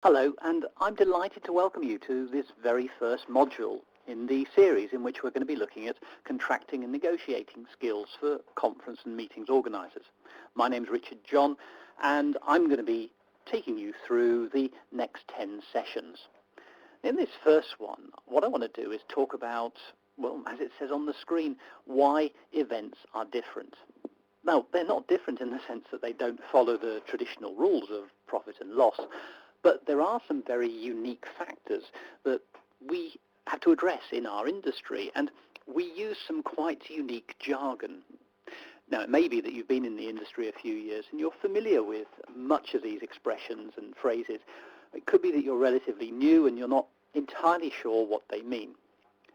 Hello, and I'm delighted to welcome you to this very first module in the series in which we're going to be looking at contracting and negotiating skills for conference and meetings organisers. My name's Richard John, and I'm going to be taking you through the next 10 sessions. In this first one, what I want to do is talk about, well, as it says on the screen, why events are different. Now, they're not different in the sense that they don't follow the traditional rules of profit and loss, but there are some very unique factors that we have to address in our industry, and we use some quite unique jargon. Now, it may be that you've been in the industry a few years and you're familiar with much of these expressions and phrases. It could be that you're relatively new and you're not entirely sure what they mean.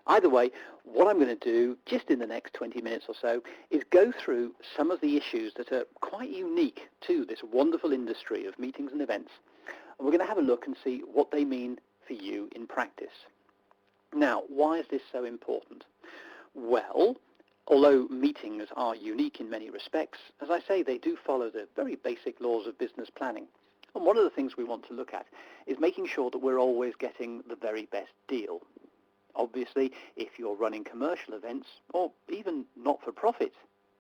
Either way, what I'm going to do just in the next 20 minutes or so is go through some of the issues that are quite unique to this wonderful industry of meetings and events. And we're going to have a look and see what they mean for you in practice. Now, why is this so important? Well, although meetings are unique in many respects, as I say, they do follow the very basic laws of business planning. And one of the things we want to look at is making sure that we're always getting the very best deal. Obviously, if you're running commercial events or even not-for-profit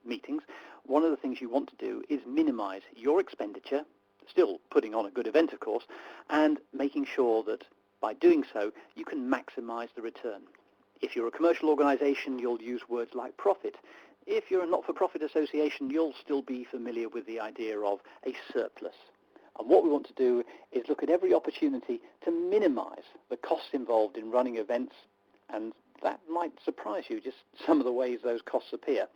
meetings, one of the things you want to do is minimize your expenditure, still putting on a good event, of course, and making sure that by doing so, you can maximize the return. If you're a commercial organization, you'll use words like profit. If you're a not-for-profit association, you'll still be familiar with the idea of a surplus. And what we want to do is look at every opportunity to minimize the costs involved in running events, and that might surprise you, just some of the ways those costs appear,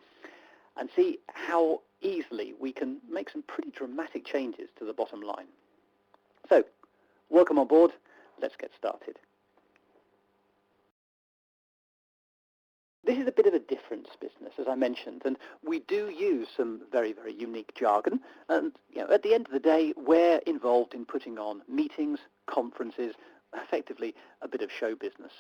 and see how easily we can make some pretty dramatic changes to the bottom line. So, welcome on board. Let's get started. This is a bit of a difference business, as I mentioned, and we do use some very, very unique jargon. And at the end of the day, we're involved in putting on meetings, conferences, effectively a bit of show business.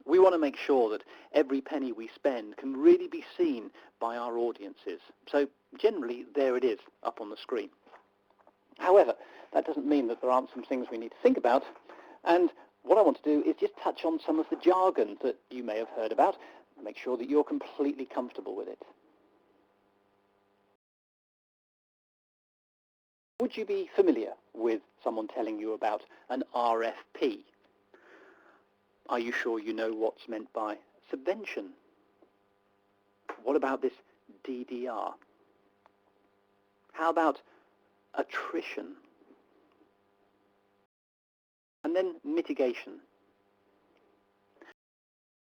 We want to make sure that every penny we spend can really be seen by our audiences. So generally, there it is up on the screen. However, that doesn't mean that there aren't some things we need to think about. And what I want to do is just touch on some of the jargon that you may have heard about and make sure that you're completely comfortable with it. Would you be familiar with someone telling you about an RFP? Are you sure you know what's meant by subvention? What about this DDR? How about attrition? And then mitigation.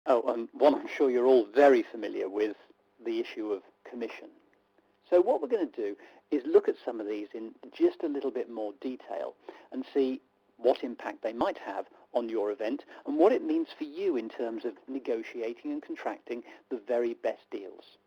Oh, and one I'm sure you're all very familiar with, the issue of commission. So what we're going to do is look at some of these in just a little bit more detail and see what impact they might have on your event and what it means for you in terms of negotiating and contracting the very best deals.